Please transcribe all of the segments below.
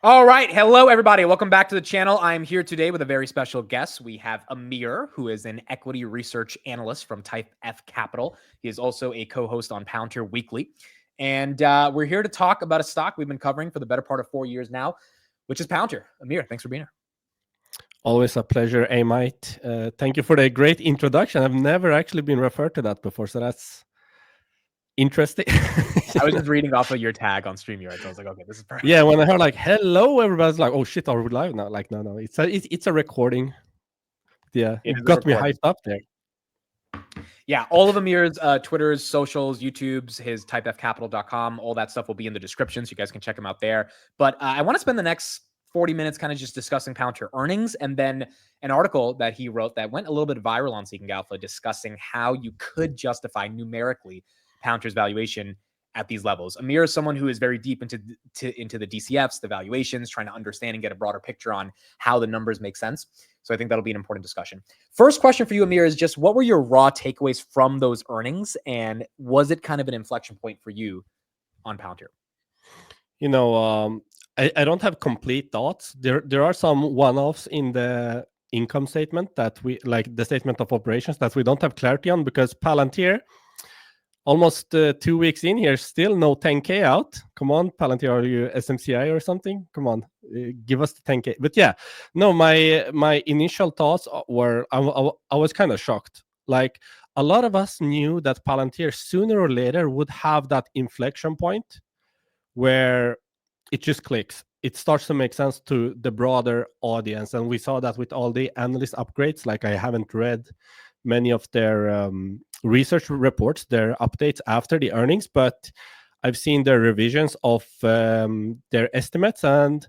All right. Hello, everybody. Welcome back to the channel. I'm here today with a very special guest. We have Amir, who is an equity research analyst from Type F Capital. He is also a co-host on Palantir Weekly. And we're here to talk about a stock we've been covering for the better part of 4 years now, which is Palantir. Amir, thanks for being here. Always a pleasure, Amite. Thank you for the great introduction. I've never actually been referred to that before, so that's interesting. I was just reading off of your tag on StreamYard, so I was like, okay, this is perfect. Yeah, when I heard like "hello," everybody's like, "Oh shit, are we live now?" Like, no, it's a recording. Yeah, it got me hyped up there. Yeah, all of Amir's Twitter's, socials, YouTube's, his typefcapital.com, all that stuff will be in the description, so you guys can check him out there. But I want to spend the next 40 minutes kind of just discussing Palantir earnings, and then an article that he wrote that went a little bit viral on Seeking Alpha discussing how you could justify numerically Palantir's valuation at these levels. Amir is someone who is very deep into the DCFs, the valuations, trying to understand and get a broader picture on how the numbers make sense. So I think that'll be an important discussion. First question for you, Amir, is just what were your raw takeaways from those earnings, and was it kind of an inflection point for you on Palantir? I don't have complete thoughts. There are some one-offs in the income statement that we like the statement of operations that we don't have clarity on because Palantir. Almost 2 weeks in here, still no 10K out. Come on, Palantir, are you SMCI or something? Come on, give us the 10K. But yeah, no, my initial thoughts were I was kind of shocked. Like a lot of us knew that Palantir sooner or later would have that inflection point where it just clicks. It starts to make sense to the broader audience. And we saw that with all the analyst upgrades. Like I haven't read many of their research reports, their updates after the earnings, but I've seen their revisions of their estimates, and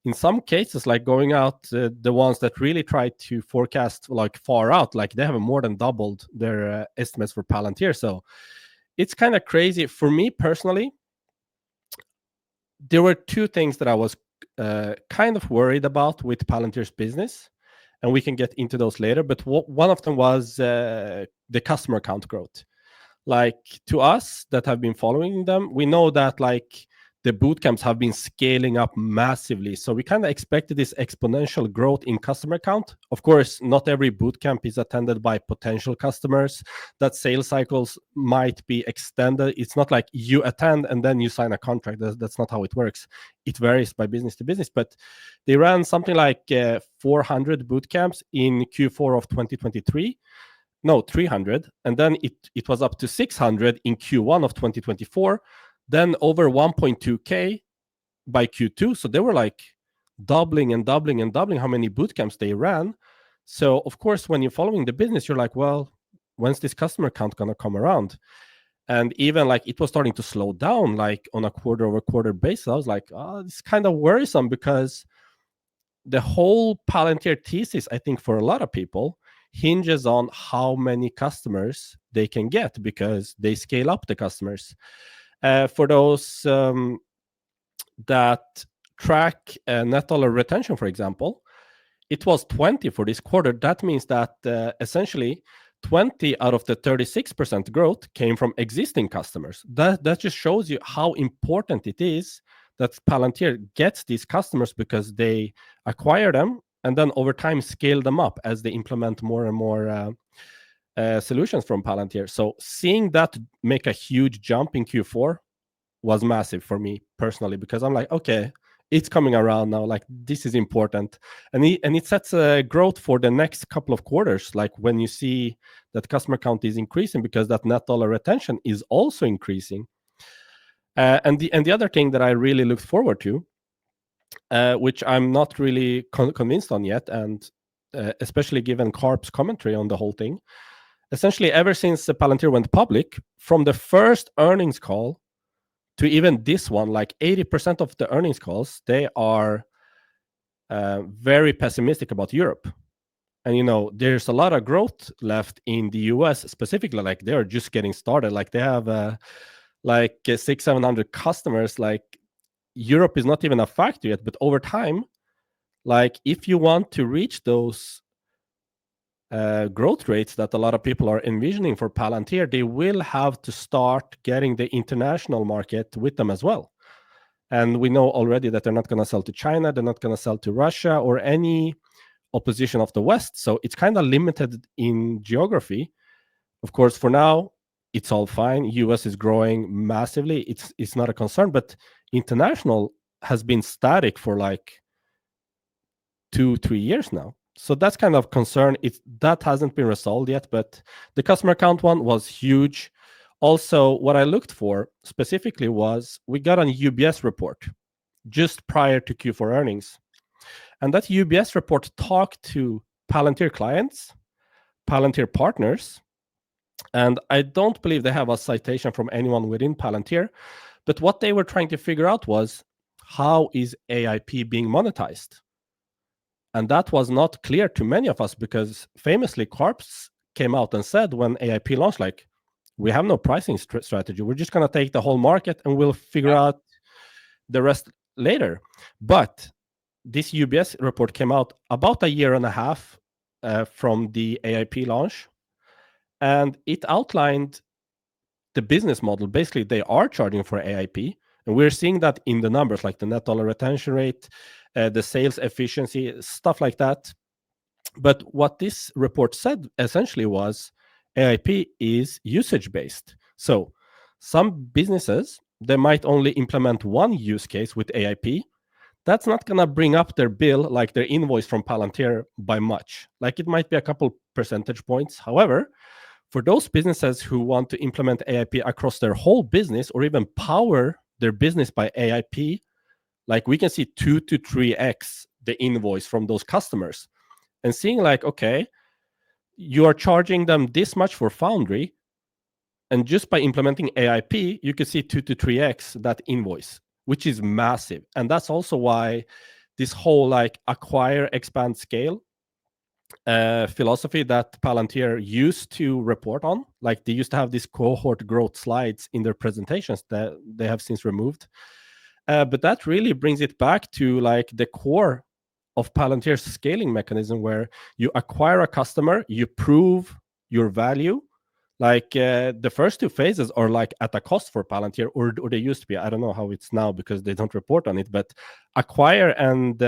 in some cases, like going out, the ones that really try to forecast like far out, like they have more than doubled their estimates for Palantir. So it's kind of crazy. For me personally, there were two things that I was kind of worried about with Palantir's business. And we can get into those later. But one of them was the customer count growth. Like to us that have been following them, we know that like the bootcamps have been scaling up massively. So we kind of expected this exponential growth in customer count. Of course, not every bootcamp is attended by potential customers. That sales cycles might be extended. It's not like you attend and then you sign a contract. That's not how it works. It varies by business to business. But they ran something like 400 bootcamps in Q4 of 2023. No, 300. And then it was up to 600 in Q1 of 2024. Then over 1.2K by Q2. So they were like doubling and doubling and doubling how many bootcamps they ran. So of course, when you're following the business, you're like, well, when's this customer count going to come around? And even like it was starting to slow down, like on a quarter over quarter basis. I was like, oh, it's kind of worrisome because the whole Palantir thesis, I think for a lot of people, hinges on how many customers they can get because they scale up the customers. For those that track net dollar retention, for example, it was 20 for this quarter. That means that essentially 20 out of the 36% growth came from existing customers. That just shows you how important it is that Palantir gets these customers because they acquire them and then over time scale them up as they implement more and more solutions from Palantir. So seeing that make a huge jump in Q4 was massive for me personally because I'm like, okay, it's coming around now. Like this is important, and it sets a growth for the next couple of quarters. Like when you see that customer count is increasing because that net dollar retention is also increasing. And the other thing that I really looked forward to, which I'm not really convinced on yet, and especially given Karp's commentary on the whole thing. Essentially, ever since Palantir went public, from the first earnings call to even this one, like 80% of the earnings calls, they are very pessimistic about Europe. And, there's a lot of growth left in the US specifically. Like they're just getting started. Like they have like 600-700 customers. Like Europe is not even a factor yet. But over time, like if you want to reach those growth rates that a lot of people are envisioning for Palantir, they will have to start getting the international market with them as well. And we know already that they're not going to sell to China, they're not going to sell to Russia or any opposition of the West. So it's kind of limited in geography. Of course, for now, it's all fine. US is growing massively. It's not a concern, but international has been static for like 2-3 years now. So that's kind of concern. That hasn't been resolved yet, but the customer account one was huge. Also, what I looked for specifically was we got an UBS report just prior to Q4 earnings. And that UBS report talked to Palantir clients, Palantir partners, and I don't believe they have a citation from anyone within Palantir. But what they were trying to figure out was, how is AIP being monetized? And that was not clear to many of us, because famously Karp came out and said when AIP launched, like, we have no pricing strategy. We're just going to take the whole market and we'll figure out the rest later. But this UBS report came out about a year and a half from the AIP launch. And it outlined the business model. Basically, they are charging for AIP. And we're seeing that in the numbers, like the net dollar retention rate, the sales efficiency, stuff like that. But what this report said essentially was AIP is usage-based. So some businesses, they might only implement one use case with AIP. That's not going to bring up their bill, like their invoice from Palantir, by much. Like it might be a couple percentage points. However, for those businesses who want to implement AIP across their whole business or even power their business by AIP, like we can see 2 to 3x the invoice from those customers. And seeing like, okay, you are charging them this much for Foundry, and just by implementing AIP, you can see 2 to 3x that invoice, which is massive. And that's also why this whole like acquire, expand, scale philosophy that Palantir used to report on, like they used to have these cohort growth slides in their presentations that they have since removed. But that really brings it back to like the core of Palantir's scaling mechanism, where you acquire a customer, you prove your value. Like the first two phases are like at a cost for Palantir, or they used to be. I don't know how it's now because they don't report on it. But acquire and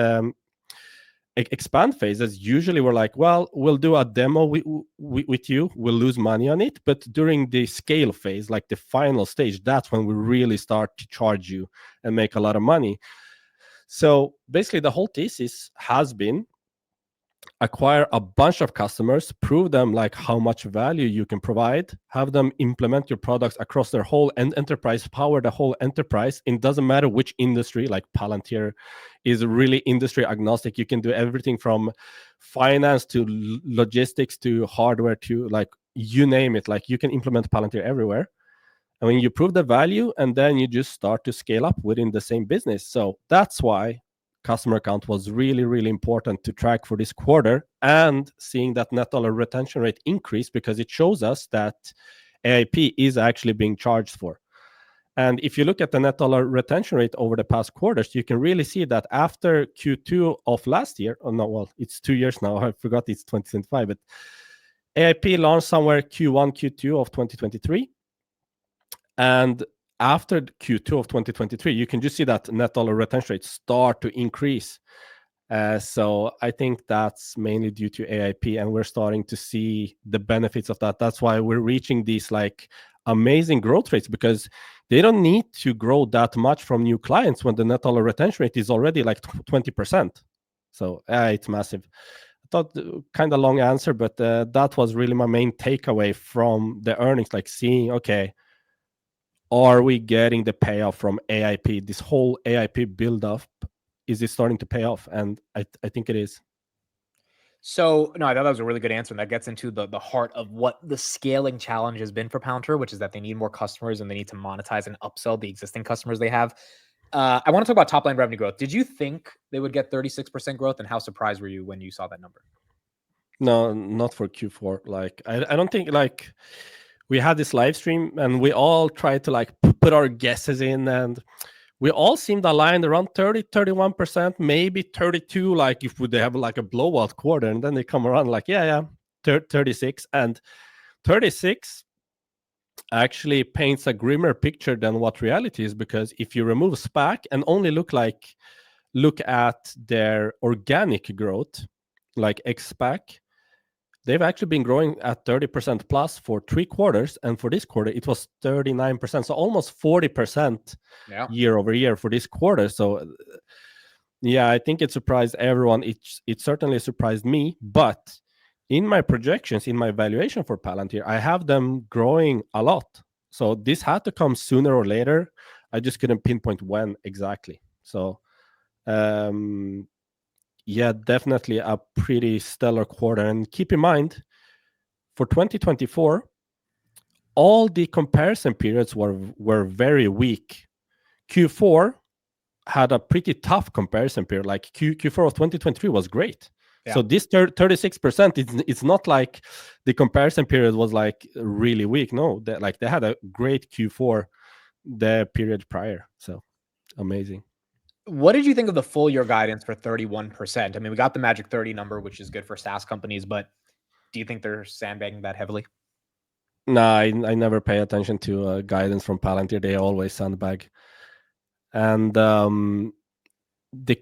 expand phases usually were like, well, we'll do a demo with you, we'll lose money on it, but during the scale phase, like the final stage, that's when we really start to charge you and make a lot of money. So basically the whole thesis has been acquire a bunch of customers, prove them like how much value you can provide, have them implement your products across their whole enterprise, power the whole enterprise. It doesn't matter which industry, like Palantir is really industry agnostic. You can do everything from finance to logistics to hardware to like you name it. Like you can implement Palantir everywhere. And when you prove the value, and then you just start to scale up within the same business. So that's why customer account was really, really important to track for this quarter, and seeing that net dollar retention rate increase, because it shows us that AIP is actually being charged for. And if you look at the net dollar retention rate over the past quarters, you can really see that after Q2 of last year, oh no, well, it's 2 years now, I forgot it's 2025, but AIP launched somewhere Q1, Q2 of 2023. And after Q2 of 2023, you can just see that net dollar retention rates start to increase. So I think that's mainly due to AIP, and we're starting to see the benefits of that. That's why we're reaching these like amazing growth rates, because they don't need to grow that much from new clients when the net dollar retention rate is already like 20%. So it's massive. I thought kind of long answer, but that was really my main takeaway from the earnings, like seeing, okay, are we getting the payoff from AIP? This whole AIP build-up, is it starting to pay off? And I think it is. So, no, I thought that was a really good answer. And that gets into the heart of what the scaling challenge has been for Palantir, which is that they need more customers and they need to monetize and upsell the existing customers they have. I want to talk about top line revenue growth. Did you think they would get 36% growth? And how surprised were you when you saw that number? No, not for Q4. Like, I don't think, like, we had this live stream and we all tried to like put our guesses in, and we all seemed aligned around 30-31%, maybe 32, like if they have like a blowout quarter, and then they come around like 36, and 36 actually paints a grimmer picture than what reality is, because if you remove SPAC and only look at their organic growth, like ex-SPAC, they've actually been growing at 30% plus for 3 quarters, and for this quarter it was 39%, so almost 40% year over year for this quarter. So yeah, I think it surprised everyone. It certainly surprised me, but in my projections, in my valuation for Palantir, I have them growing a lot. So this had to come sooner or later. I just couldn't pinpoint when exactly. So yeah, definitely a pretty stellar quarter. And keep in mind, for 2024, all the comparison periods were very weak. Q4 had a pretty tough comparison period. Like Q4 of 2023 was great. Yeah. So this 36%, it's not like the comparison period was like really weak. No, they had a great Q4 the period prior. So amazing. What did you think of the full year guidance for 31%? I mean, we got the magic 30 number, which is good for SaaS companies, but do you think they're sandbagging that heavily? No, I never pay attention to guidance from Palantir. They always sandbag. And the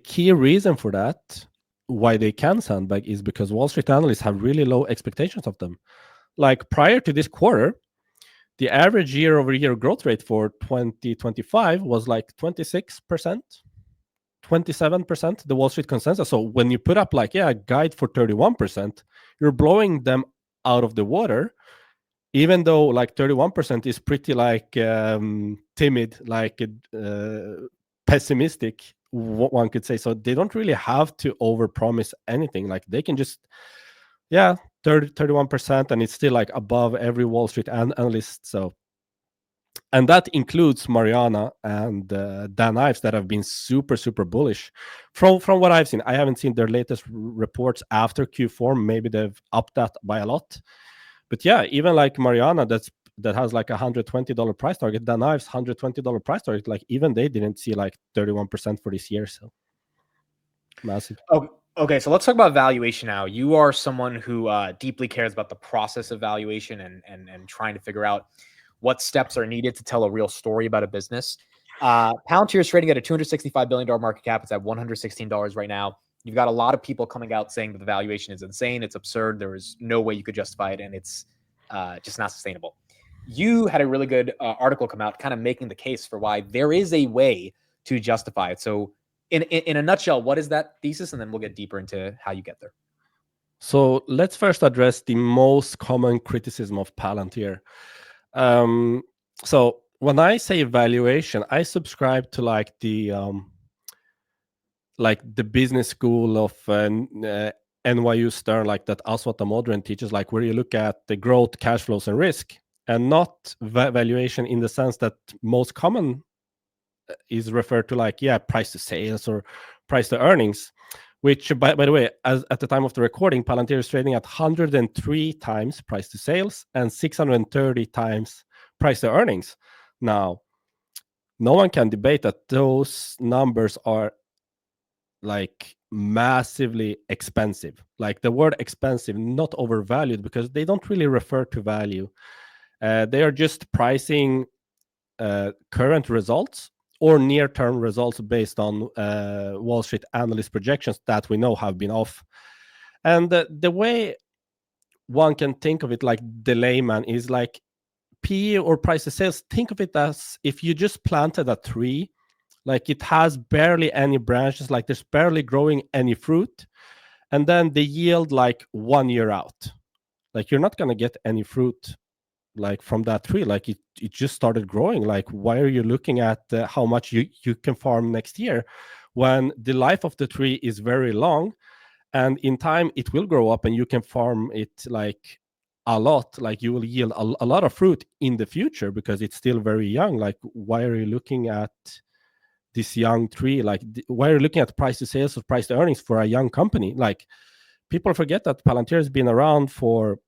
key reason for that, why they can sandbag, is because Wall Street analysts have really low expectations of them. Like prior to this quarter, the average year-over-year growth rate for 2025 was like 26%, 27%, the Wall Street consensus. So when you put up like, a guide for 31%, you're blowing them out of the water, even though like 31% is pretty like timid, like pessimistic, one could say. So they don't really have to overpromise anything. Like they can just 31%, and it's still like above every Wall Street analyst. So, and that includes Mariana and Dan Ives, that have been super bullish from what I've seen. I haven't seen their latest reports after Q4. Maybe they've upped that by a lot, but yeah, even like Mariana, that has like $120 price target, Dan Ives $120 price target, like even they didn't see like 31% for this year. So massive. Okay, so let's talk about valuation now. You are someone who deeply cares about the process of valuation and trying to figure out what steps are needed to tell a real story about a business. Palantir is trading at a $265 billion market cap. It's at $116 right now. You've got a lot of people coming out saying that the valuation is insane. It's absurd. There is no way you could justify it, and it's just not sustainable. You had a really good article come out kind of making the case for why there is a way to justify it. So in a nutshell, what is that thesis? And then we'll get deeper into how you get there. So let's first address the most common criticism of Palantir. So when I say valuation, I subscribe to like the business school of NYU Stern, like that Aswath Damodaran teaches, like where you look at the growth, cash flows, and risk, and not valuation in the sense that most common is referred to like price to sales or price to earnings, which by the way, as at the time of the recording, Palantir is trading at 103 times price to sales and 630 times price to earnings. Now, no one can debate that those numbers are like massively expensive. Like the word expensive, not overvalued, because they don't really refer to value. They are just pricing current results or near-term results based on Wall Street analyst projections that we know have been off. And the way one can think of it, like the layman, is like PE or price to sales. Think of it as if you just planted a tree, like it has barely any branches, like there's barely growing any fruit, and then they yield like 1 year out. Like you're not going to get any fruit like from that tree. Like it just started growing. Like why are you looking at how much you can farm next year, when the life of the tree is very long, and in time it will grow up and you can farm it like a lot. Like you will yield a lot of fruit in the future because it's still very young. Like why are you looking at this young tree? Like why are you looking at price to sales or price to earnings for a young company? Like people forget that Palantir has been around for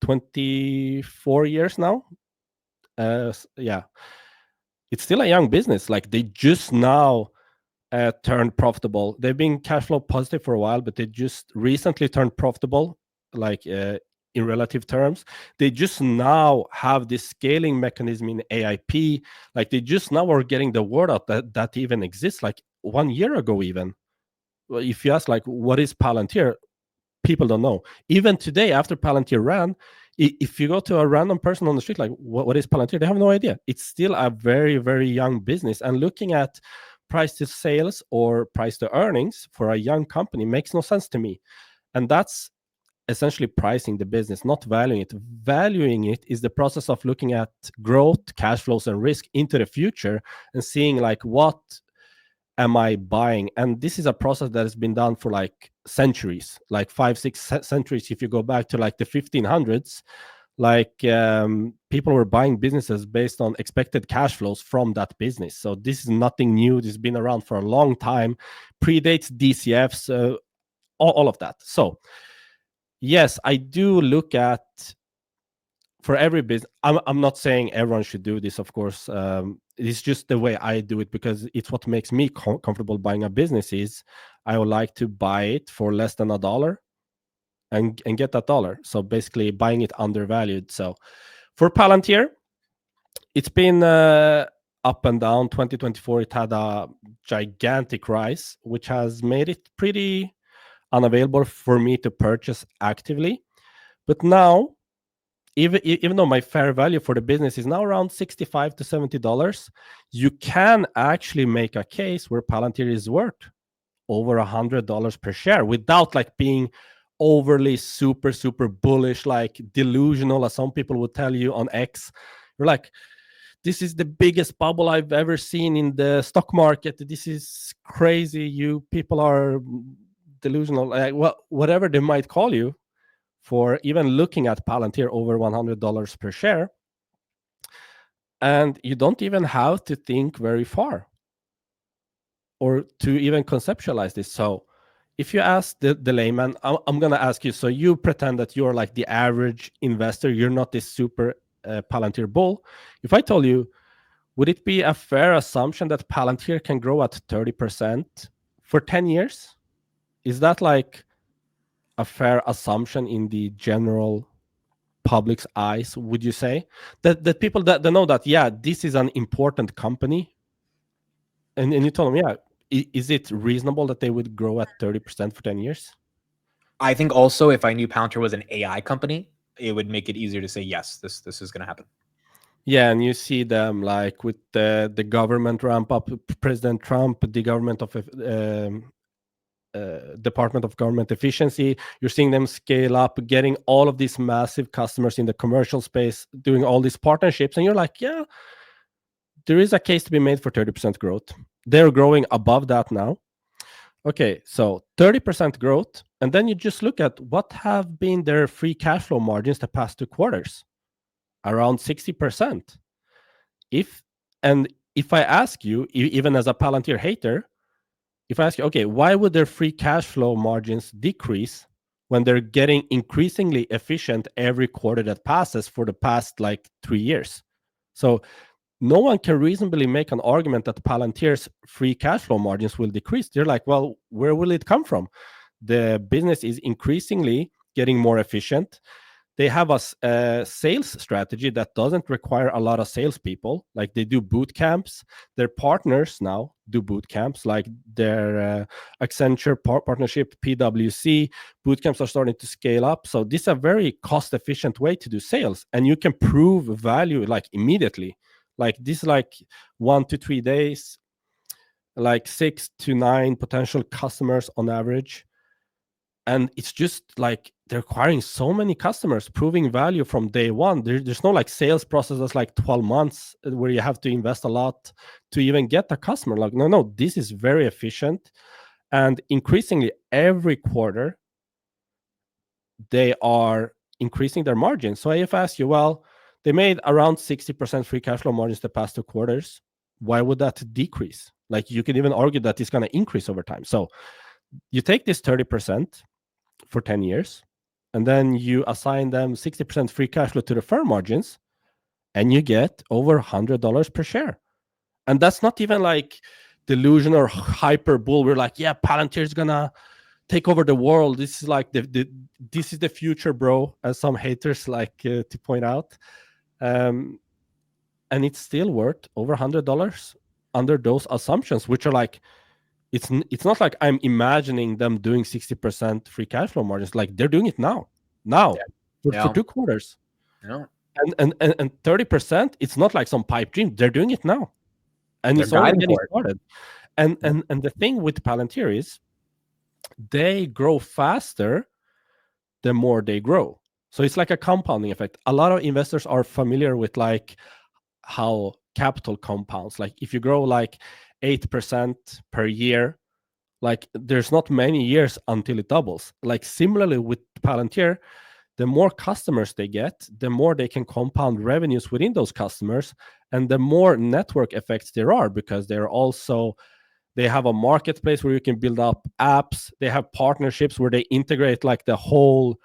24 years now. It's still a young business. Like they just now turned profitable. They've been cash flow positive for a while, but they just recently turned profitable, like in relative terms. They just now have this scaling mechanism in AIP. Like they just now are getting the word out that even exists. Like 1 year ago, even. Well, if you ask, like, what is Palantir? People don't know. Even today, after Palantir ran, if you go to a random person on the street, like, what is Palantir? They have no idea. It's still a very, very young business. And looking at price to sales or price to earnings for a young company makes no sense to me. And that's essentially pricing the business, not valuing it. Valuing it is the process of looking at growth, cash flows, and risk into the future and seeing, like, what am I buying? And this is a process that has been done for like centuries, like 5-6 centuries. If you go back to like the 1500s, like people were buying businesses based on expected cash flows from that business. So this is nothing new. This has been around for a long time, predates DCFs, all of that. So yes, I do look at, for every business, I'm not saying everyone should do this, of course. It's just the way I do it because it's what makes me comfortable buying a business. Is I would like to buy it for less than $1 and get that dollar. So basically buying it undervalued. So for Palantir, it's been up and down. 2024, it had a gigantic rise, which has made it pretty unavailable for me to purchase actively. But now, even though my fair value for the business is now around $65 to $70, you can actually make a case where Palantir is worth over $100 per share without like being overly super bullish, like delusional, as some people would tell you on X. You're like, this is the biggest bubble I've ever seen in the stock market. This is crazy. You people are delusional. Like, well, whatever they might call you for even looking at Palantir over $100 per share. And you don't even have to think very far or to even conceptualize this. So if you ask the layman, I'm going to ask you, so you pretend that you're like the average investor, you're not this super Palantir bull. If I told you, would it be a fair assumption that Palantir can grow at 30% for 10 years? Is that like a fair assumption in the general public's eyes, would you say? That people that know that, yeah, this is an important company, and you told them, yeah, is it reasonable that they would grow at 30% for 10 years? I think also if I knew Palantir was an AI company, it would make it easier to say, yes, this is going to happen. Yeah, and you see them like with the government ramp up, President Trump, the government of Department of Government Efficiency. You're seeing them scale up, getting all of these massive customers in the commercial space, doing all these partnerships, and you're like, yeah, there is a case to be made for 30% growth. They're growing above that now. Okay, so 30% growth, and then you just look at what have been their free cash flow margins the past 2 quarters, around 60%. If I ask you, even as a Palantir hater, if I ask you, okay, why would their free cash flow margins decrease when they're getting increasingly efficient every quarter that passes for the past like 3 years? So no one can reasonably make an argument that Palantir's free cash flow margins will decrease. They're like, well, where will it come from? The business is increasingly getting more efficient. They have a sales strategy that doesn't require a lot of salespeople. Like they do boot camps. Their partners now do boot camps, like their Accenture partnership, PwC. Boot camps are starting to scale up. So this is a very cost-efficient way to do sales, and you can prove value like immediately. Like this, like 1 to 3 days, like 6 to 9 potential customers on average. And it's just like they're acquiring so many customers, proving value from day one. There's no like sales process that's like 12 months where you have to invest a lot to even get a customer. Like, no, this is very efficient. And increasingly every quarter, they are increasing their margins. So if I ask you, well, they made around 60% free cash flow margins the past 2 quarters. Why would that decrease? Like you can even argue that it's going to increase over time. So you take this 30% for 10 years, and then you assign them 60% free cash flow to the firm margins, and you get over $100 per share. And that's not even like delusion or hyper bull. We're like, yeah, Palantir is gonna take over the world. This is like this is the future, bro, as some haters like to point out. And it's still worth over $100 under those assumptions, which are like, it's not like I'm imagining them doing 60% free cash flow margins. Like they're doing it now for 2 quarters. Yeah. And 30%, it's not like some pipe dream. They're doing it now, and They're it's already guiding getting for it. started. And the thing with Palantir is they grow faster the more they grow. So it's like a compounding effect. A lot of investors are familiar with like how capital compounds. Like if you grow like 8% per year, like there's not many years until it doubles. Like similarly with Palantir, the more customers they get, the more they can compound revenues within those customers, and the more network effects there are, because they have a marketplace where you can build up apps. They have partnerships where they integrate like the whole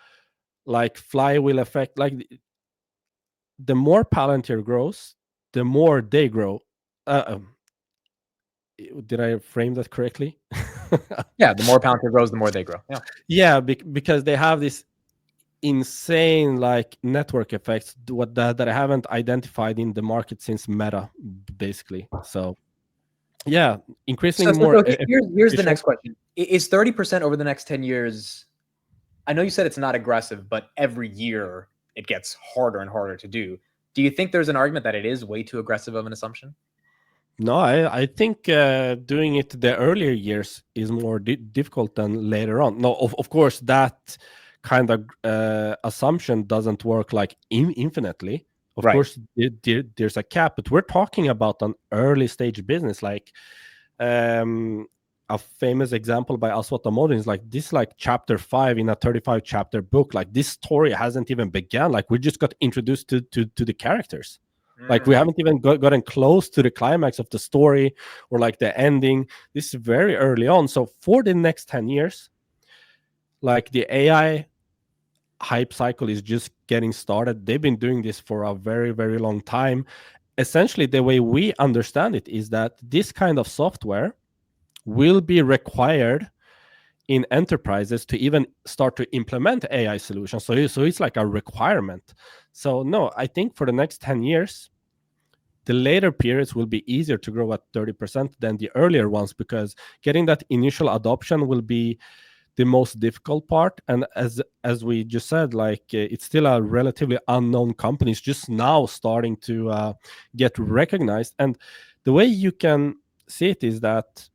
like flywheel effect. Like the more Palantir grows, the more they grow. Did I frame that correctly? Yeah, the more Palantir grows, the more they grow. Yeah, because they have this insane like network effects that I haven't identified in the market since Meta, basically. So yeah, increasingly more. Here's the next question: is 30% over the next 10 years? I know you said it's not aggressive, but every year it gets harder and harder to do. Do you think there's an argument that it is way too aggressive of an assumption? No, I think doing it the earlier years is more difficult than later on. No, of course, that kind of assumption doesn't work like infinitely. Of course, there's a cap, but we're talking about an early stage business. Like a famous example by Aswat Amodin is like this, like chapter 5 in a 35 chapter book. Like this story hasn't even begun. Like we just got introduced to the characters. Like we haven't even gotten close to the climax of the story or like the ending. This is very early on. So for the next 10 years, like the AI hype cycle is just getting started. They've been doing this for a very, very long time. Essentially, the way we understand it is that this kind of software will be required in enterprises to even start to implement AI solutions. So it's like a requirement. So no, I think for the next 10 years, the later periods will be easier to grow at 30% than the earlier ones, because getting that initial adoption will be the most difficult part. And as we just said, like it's still a relatively unknown company. It's just now starting to get recognized. And the way you can see it is that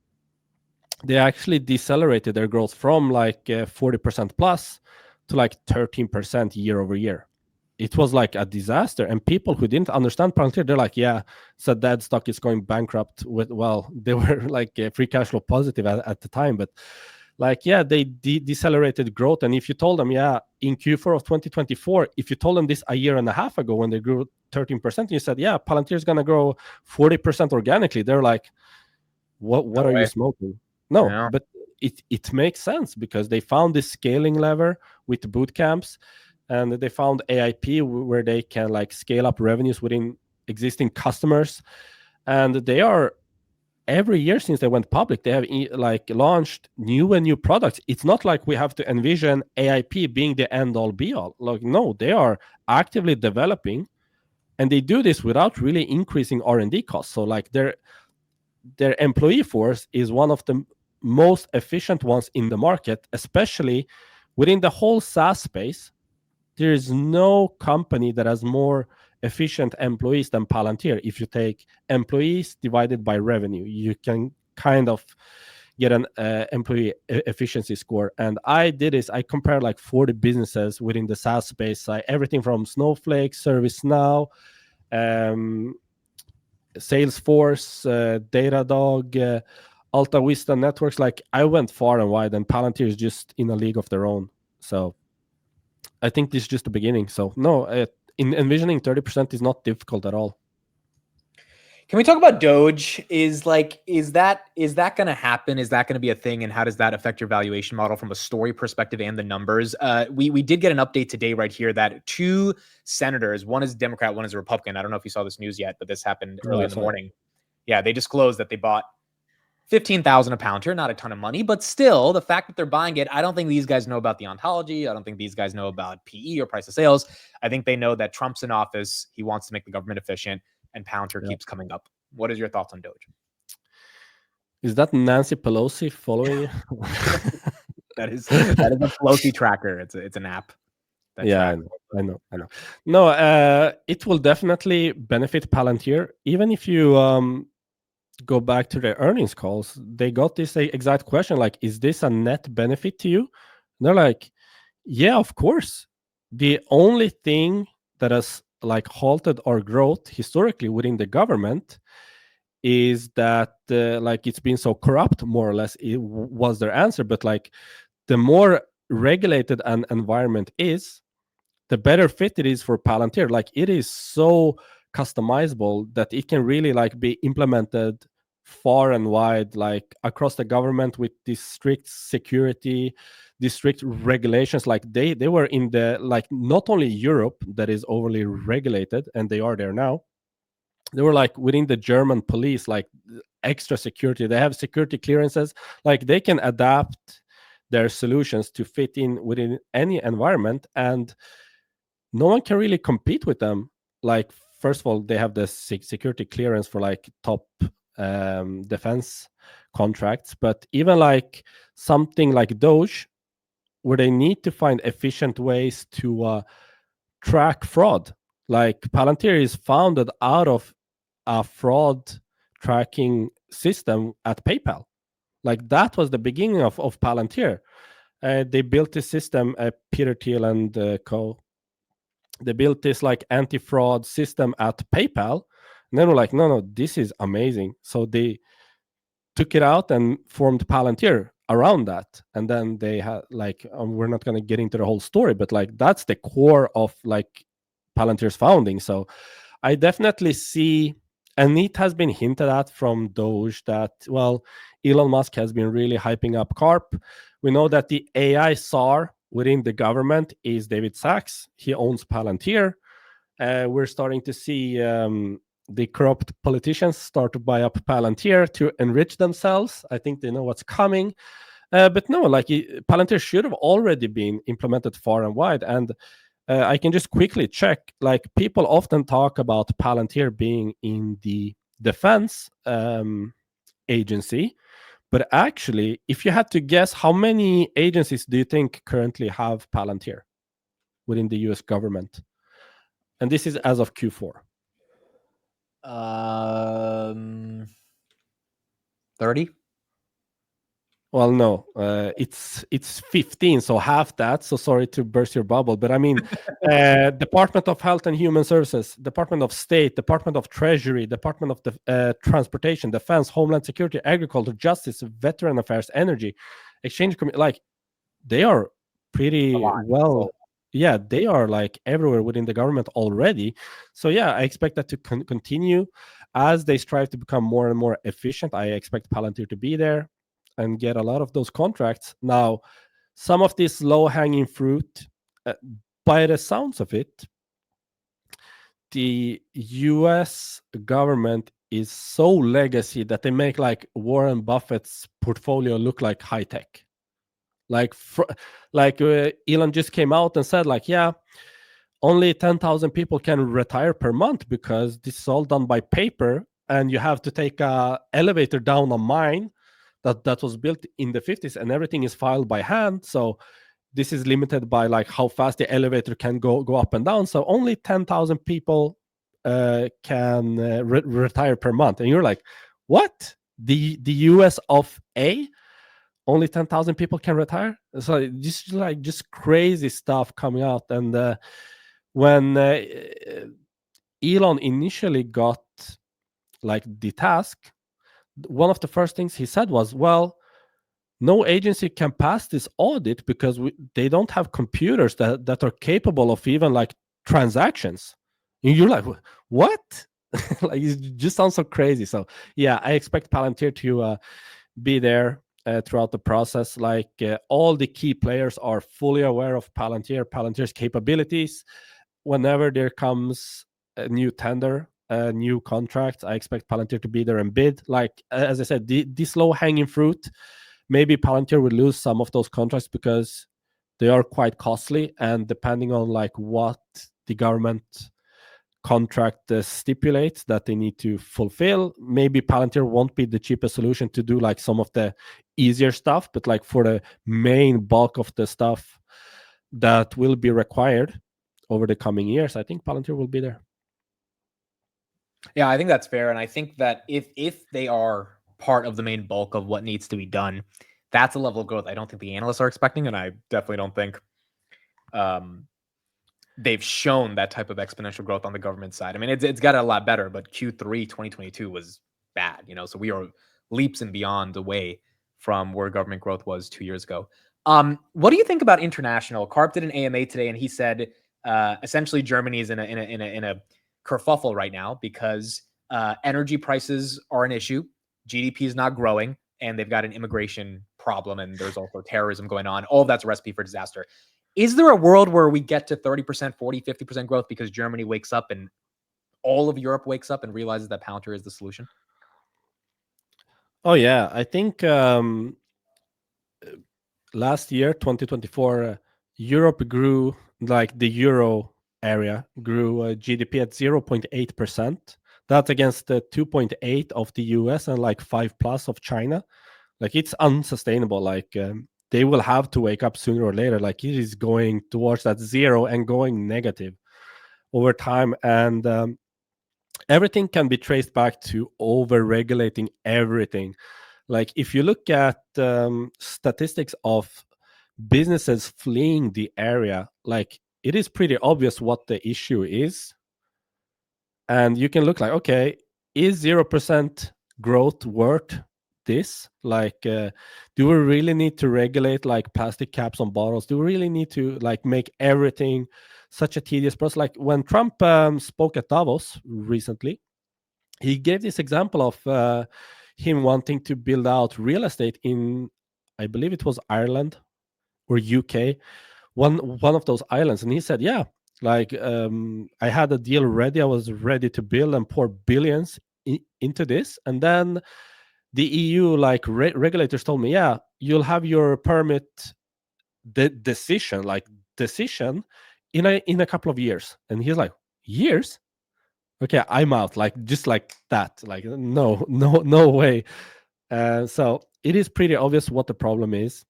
they actually decelerated their growth from like 40% plus to like 13% year over year. It was like a disaster, and people who didn't understand Palantir, they're like, yeah, so that stock is going bankrupt. They were like free cash flow positive at the time, but like, yeah, they decelerated growth. And if you told them, yeah, in Q4 of 2024, if you told them this a year and a half ago when they grew 13%, you said, yeah, Palantir is going to grow 40% organically. They're like, what are you smoking? No, but it makes sense because they found this scaling lever with the boot camps. And they found AIP where they can like scale up revenues within existing customers. And they are, every year since they went public, they have like launched new products. It's not like we have to envision AIP being the end all be all. Like, no, they are actively developing, and they do this without really increasing R&D costs. So like their employee force is one of the most efficient ones in the market, especially within the whole SaaS space. There is no company that has more efficient employees than Palantir. If you take employees divided by revenue, you can kind of get an employee efficiency score. And I did this. I compared like 40 businesses within the SaaS space, everything from Snowflake, ServiceNow, Salesforce, Datadog, Alta Vista Networks. Like I went far and wide, and Palantir is just in a league of their own. So I think this is just the beginning. So no, in envisioning 30% is not difficult at all. Can we talk about DOGE? Is that going to happen? Is that going to be a thing? And how does that affect your valuation model from a story perspective and the numbers? We did get an update today right here that 2 senators, one is Democrat, one is a Republican. I don't know if you saw this news yet, but this happened early in the morning. Yeah, they disclosed that they bought 15,000 a Palantir, not a ton of money, but still the fact that they're buying it, I don't think these guys know about the ontology. I don't think these guys know about PE or price of sales. I think they know that Trump's in office. He wants to make the government efficient, and Palantir keeps coming up. What is your thoughts on Doge? Is that Nancy Pelosi following you? That is a Pelosi tracker. It's an app. Yeah, I know. No, it will definitely benefit Palantir. Even if you go back to their earnings calls, they got this exact question, like, is this a net benefit to you? And they're like, yeah, of course. The only thing that has like halted our growth historically within the government is that like it's been so corrupt, more or less, it was their answer. But like the more regulated an environment is, the better fit it is for Palantir. Like it is so customizable that it can really like be implemented far and wide, like across the government, with this strict security, these strict regulations. Like they were in the, like, not only Europe that is overly regulated, and they are there now, they were like within the German police, like extra security. They have security clearances. Like they can adapt their solutions to fit in within any environment, and no one can really compete with them. Like, first of all, they have the security clearance for like top defense contracts, but even like something like Doge, where they need to find efficient ways to track fraud. Like Palantir is founded out of a fraud tracking system at PayPal. Like that was the beginning of Palantir. They built this system, Peter Thiel and co. They built this like anti-fraud system at PayPal, and then we're like, no, this is amazing. So they took it out and formed Palantir around that. And then they had like, we're not going to get into the whole story, but like that's the core of like Palantir's founding. So I definitely see, and it has been hinted at from Doge that, well, Elon Musk has been really hyping up Karp. We know that the AI czar within the government is David Sachs. He owns Palantir. We're starting to see the corrupt politicians start to buy up Palantir to enrich themselves. I think they know what's coming. But no, like Palantir should have already been implemented far and wide. And I can just quickly check, like people often talk about Palantir being in the defense agency. But actually, if you had to guess, how many agencies do you think currently have Palantir within the US government? And this is as of Q4. 30? Well, no, it's 15, so half that. So sorry to burst your bubble, but I mean, Department of Health and Human Services, Department of State, Department of Treasury, Department of Transportation, Defense, Homeland Security, Agriculture, Justice, Veteran Affairs, Energy, Exchange, like they are pretty well. Yeah, they are like everywhere within the government already. So yeah, I expect that to continue as they strive to become more and more efficient. I expect Palantir to be there and get a lot of those contracts. Now, some of this low-hanging fruit, by the sounds of it, the US government is so legacy that they make like Warren Buffett's portfolio look like high tech. Like, Elon just came out and said, like, yeah, only 10,000 people can retire per month because this is all done by paper, and you have to take a elevator down a mine that was built in the 50s, and everything is filed by hand. So this is limited by like how fast the elevator can go up and down. So only 10,000 people can retire per month. And you're like, what? The US of A? Only 10,000 people can retire? So just like just crazy stuff coming out. And when Elon initially got like the task, one of the first things he said was, well, no agency can pass this audit because they don't have computers that are capable of even like transactions. And you're like, what? Like, it just sounds so crazy. So yeah, I expect Palantir to be there throughout the process. Like all the key players are fully aware of Palantir's capabilities. Whenever there comes a new tender, new contracts. I expect Palantir to be there and bid. Like as I said, this low hanging fruit, maybe Palantir will lose some of those contracts because they are quite costly, and depending on like what the government contract stipulates that they need to fulfill, maybe Palantir won't be the cheapest solution to do like some of the easier stuff, but like for the main bulk of the stuff that will be required over the coming years, I think Palantir will be there. Yeah, I think that's fair. And I think that if they are part of the main bulk of what needs to be done, that's a level of growth I don't think the analysts are expecting. And I definitely don't think they've shown that type of exponential growth on the government side. I mean, it's got a lot better, but Q3 2022 was bad, so we are leaps and beyond away from where government growth was 2 years ago. What do you think about international? Karp did an AMA today, and he said essentially Germany is in a kerfuffle right now because energy prices are an issue, GDP is not growing, and they've got an immigration problem, and there's also terrorism going on. All of that's a recipe for disaster. Is there a world where we get to 30%, 40, 50% growth because Germany wakes up and all of Europe wakes up and realizes that Palantir is the solution? Oh yeah, I think last year, 2024, Europe grew, like the euro area grew GDP at 0.8%. That's against the 2.8 of the US and like 5 plus of China. Like it's unsustainable. Like they will have to wake up sooner or later. Like it is going towards that zero and going negative over time. And everything can be traced back to over regulating everything. Like if you look at statistics of businesses fleeing the area, like it is pretty obvious what the issue is. And you can look like, okay, is 0% growth worth this? Like, do we really need to regulate like plastic caps on bottles? Do we really need to like make everything such a tedious process? Like when Trump spoke at Davos recently, he gave this example of him wanting to build out real estate in, I believe it was Ireland or UK, one of those islands, and he said, "Yeah, like I had a deal ready. I was ready to build and pour billions into this, and then the EU like regulators told me, yeah, you'll have your permit decision in a couple of years." And he's like, "Years? Okay, I'm out." Like just like that. Like no way. So it is pretty obvious what the problem is.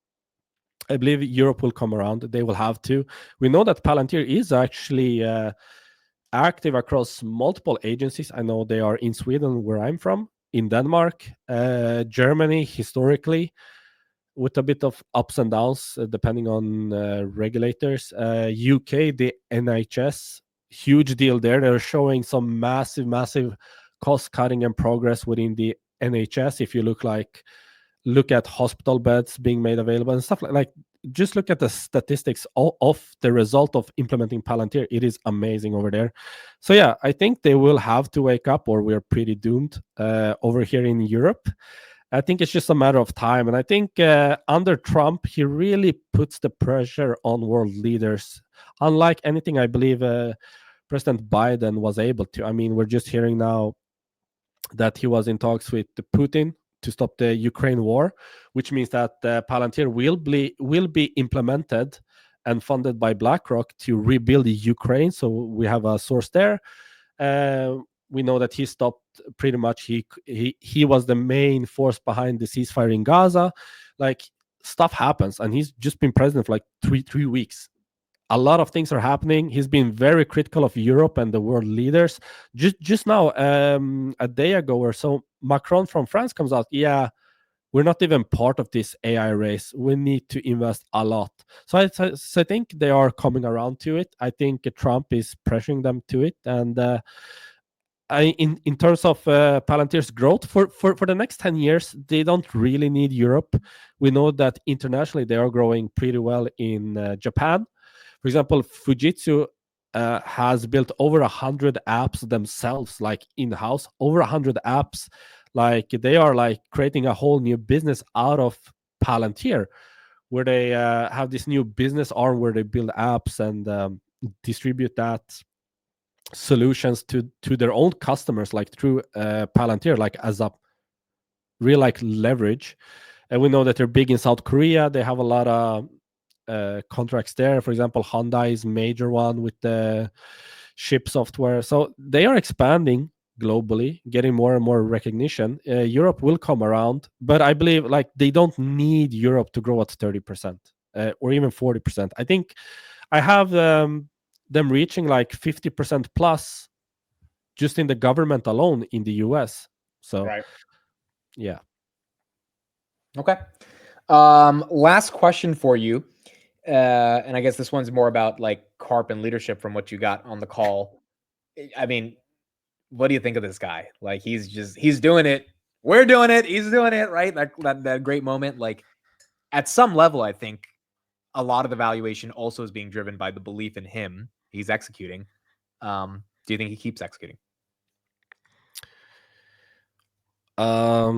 I believe Europe will come around. They will have to. We know that Palantir is actually active across multiple agencies. I know they are in Sweden, where I'm from, in Denmark, Germany, historically, with a bit of ups and downs depending on regulators. UK, the NHS, huge deal there. They're showing some massive cost cutting and progress within the NHS. If you look at hospital beds being made available and stuff like just look at the statistics of the result of implementing Palantir. It is amazing over there. So yeah, I think they will have to wake up, or we're pretty doomed over here in Europe. I think it's just a matter of time. And I think under Trump, he really puts the pressure on world leaders, unlike anything I believe President Biden was able to. I mean, we're just hearing now that he was in talks with Putin to stop the Ukraine war, which means that Palantir will be implemented and funded by BlackRock to rebuild Ukraine. So we have a source there. We know that he stopped pretty much. He was the main force behind the ceasefire in Gaza. Like stuff happens, and he's just been president for like three weeks. A lot of things are happening. He's been very critical of Europe and the world leaders. Just now, a day ago or so, Macron from France comes out. Yeah, we're not even part of this AI race. We need to invest a lot. So I think they are coming around to it. I think Trump is pressuring them to it. And in terms of Palantir's growth for the next 10 years, they don't really need Europe. We know that internationally they are growing pretty well in Japan. For example, Fujitsu has built over 100 apps themselves, like in-house, over 100 apps. Like they are like creating a whole new business out of Palantir, where they have this new business arm where they build apps and distribute that solutions to their own customers, like through Palantir, like as a real like leverage. And we know that they're big in South Korea. They have a lot of contracts there. For example, Honda is major one with the ship software. So they are expanding globally, getting more and more recognition. Europe will come around, but I believe like they don't need Europe to grow at 30% or even 40%. I think I have them reaching like 50% plus just in the government alone in the US. So Right. yeah. Okay. Last question for you. And I guess this one's more about like Karp and leadership from what you got on the call. I mean, what do you think of this guy? Like he's doing it. We're doing it. He's doing it, right? That great moment. Like at some level, I think a lot of the valuation also is being driven by the belief in him. He's executing. Do you think he keeps executing? I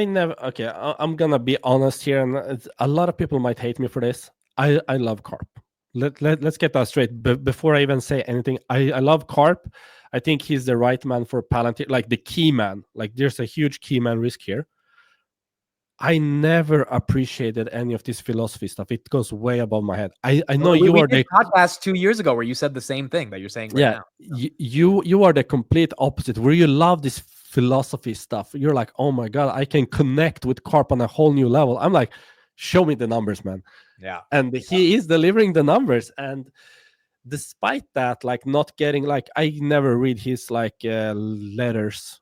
never. Okay, I'm gonna be honest here, and a lot of people might hate me for this. I love Karp. Let's get that straight. Before I even say anything, I love Karp. I think he's the right man for Palantir, like the key man. Like there's a huge key man risk here. I never appreciated any of this philosophy stuff. It goes way above my head. I know you We are did the podcast 2 years ago where you said the same thing that you're saying right now. you are the complete opposite. Where you love this philosophy stuff. You're like, oh my god, I can connect with Karp on a whole new level. I'm like, show me the numbers, man. Yeah. And he is delivering the numbers. And despite that, like not getting like I never read his like letters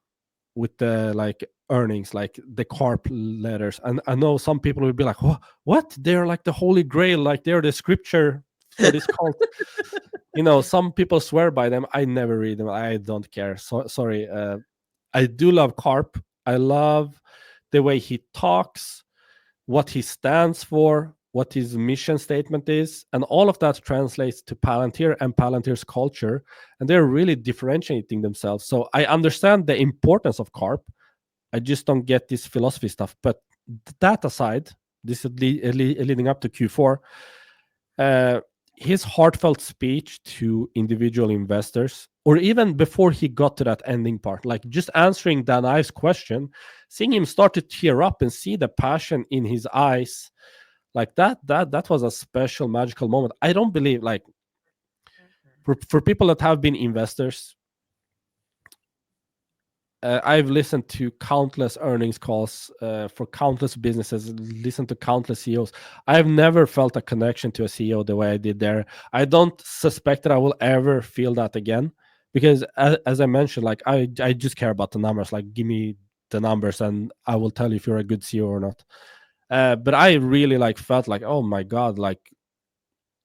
with the like earnings, like the Karp letters. And I know some people will be like, what? They're like the holy grail, like they're the scripture for this cult. Some people swear by them. I never read them. I don't care. So sorry. I do love Karp. I love the way he talks, what he stands for, what his mission statement is, and all of that translates to Palantir and Palantir's culture, and they're really differentiating themselves. So I understand the importance of Karp. I just don't get this philosophy stuff. But that aside, this is leading up to Q4. His heartfelt speech to individual investors, or even before he got to that ending part, like just answering Dan Ives' question, seeing him start to tear up and see the passion in his eyes, like that was a special, magical moment. I don't believe, like, for people that have been investors, I've listened to countless earnings calls for countless businesses, listened to countless CEOs. I've never felt a connection to a CEO the way I did there. I don't suspect that I will ever feel that again, because as I mentioned, like I just care about the numbers. Like, give me the numbers and I will tell you if you're a good CEO or not. But I really like felt like, oh my God, like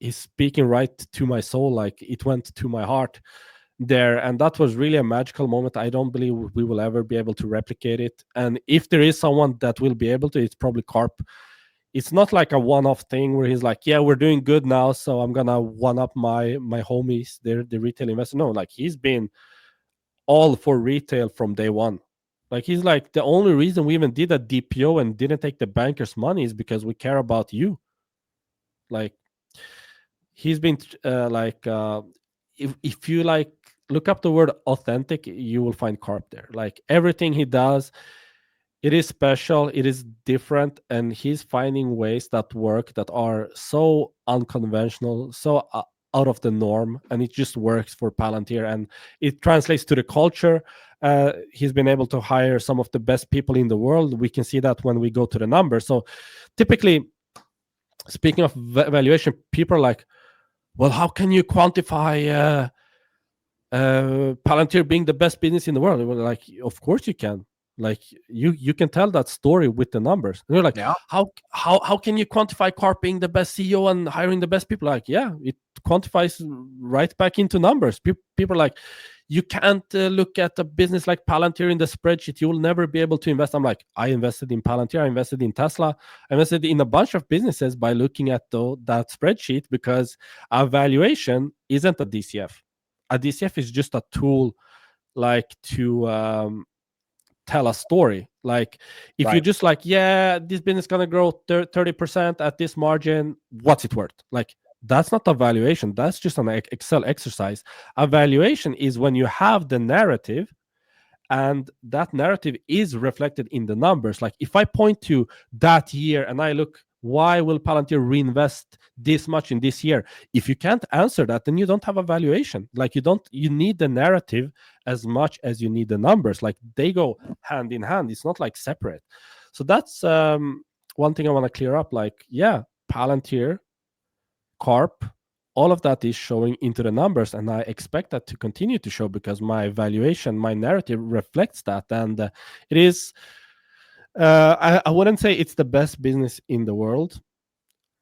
he's speaking right to my soul. Like it went to my heart there, and that was really a magical moment. I don't believe we will ever be able to replicate it, and if there is someone that will be able to, it's probably Karp. It's not like a one-off thing where he's like, yeah, we're doing good now, so I'm gonna one up my homies, they're the retail investor. No, like he's been all for retail from day one. Like he's like, the only reason we even did a DPO and didn't take the bankers money is because we care about you. Like he's been if you like look up the word authentic, you will find Karp there. Like everything he does, it is special, it is different, and he's finding ways that work that are so unconventional, so out of the norm, and it just works for Palantir, and it translates to the culture. He's been able to hire some of the best people in the world. We can see that when we go to the numbers. So typically, speaking of valuation, people are like, well, how can you quantify Palantir being the best business in the world? We're like, of course you can. Like you can tell that story with the numbers. And you're like, Yeah. how can you quantify Karp being the best CEO and hiring the best people? Like, yeah, it quantifies right back into numbers. People are like, you can't look at a business like Palantir in the spreadsheet. You will never be able to invest. I'm like, I invested in Palantir. I invested in Tesla. I invested in a bunch of businesses by looking at that spreadsheet, because our valuation isn't a DCF. A DCF is just a tool, like to tell a story. Like if Right. you just like, yeah, this business is gonna grow 30% at this margin, what's it worth? Like That's not a valuation. That's just an Excel exercise. A valuation is when you have the narrative, and that narrative is reflected in the numbers. Like if I point to that year and I look, why will Palantir reinvest this much in this year? If you can't answer that, then you don't have a valuation. Like you need the narrative as much as you need the numbers. Like they go hand in hand. It's not like separate. So that's one thing I want to clear up. Like, yeah, Palantir, Karp, all of that is showing into the numbers, and I expect that to continue to show because my valuation, my narrative reflects that. And it is, I wouldn't say it's the best business in the world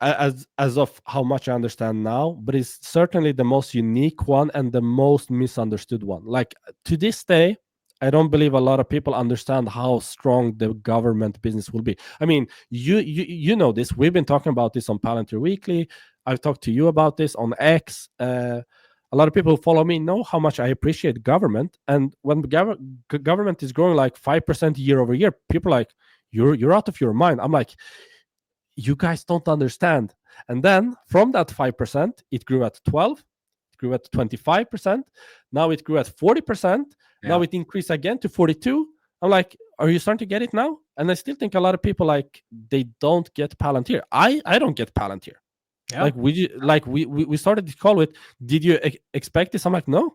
as of how much I understand now, but it's certainly the most unique one and the most misunderstood one. Like to this day, I don't believe a lot of people understand how strong the government business will be. I mean, you know this. We've been talking about this on Palantir Weekly. I've talked to you about this on X. A lot of people who follow me know how much I appreciate government. And when government is growing like 5% year over year, people are like, you're out of your mind. I'm like, you guys don't understand. And then from that 5%, it grew at 12, it grew at 25%. Now it grew at 40%. Yeah. Now it increased again to 42. I'm like, are you starting to get it now? And I still think a lot of people like they don't get Palantir. I don't get Palantir. Yeah. Like we started the call with, did you expect this? I'm like, no.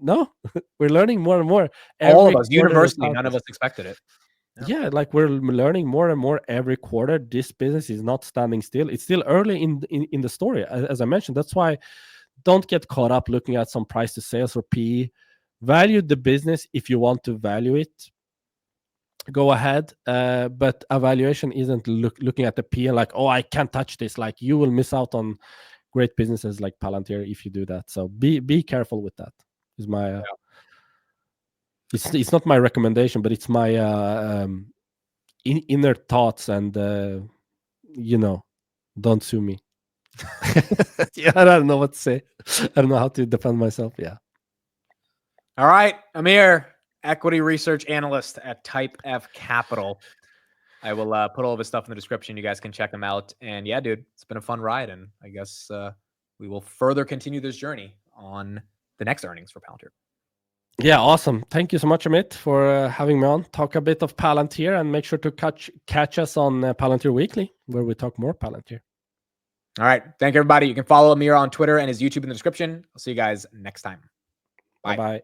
We're learning more and more. All of us, university, none of us expected it. Yeah, like we're learning more and more every quarter. This business is not standing still. It's still early in the story, as I mentioned. That's why don't get caught up looking at some price to sales or PE. Value the business if you want to value it. Go ahead, but a valuation isn't looking at the PE like, oh, I can't touch this. Like you will miss out on great businesses like Palantir if you do that. So be careful with that. Is my It's not my recommendation, but it's my inner thoughts, and don't sue me. Yeah, I don't know what to say. I don't know how to defend myself. Yeah. All right, Amir, equity research analyst at Type F Capital. I will put all of his stuff in the description. You guys can check him out. And yeah, dude, it's been a fun ride, and I guess we will further continue this journey on the next earnings for Palantir. Yeah, awesome. Thank you so much, Amit, for having me on. Talk a bit of Palantir, and make sure to catch us on Palantir Weekly, where we talk more Palantir. All right. Thank you, everybody. You can follow Amir on Twitter and his YouTube in the description. I'll see you guys next time. Bye. Bye-bye.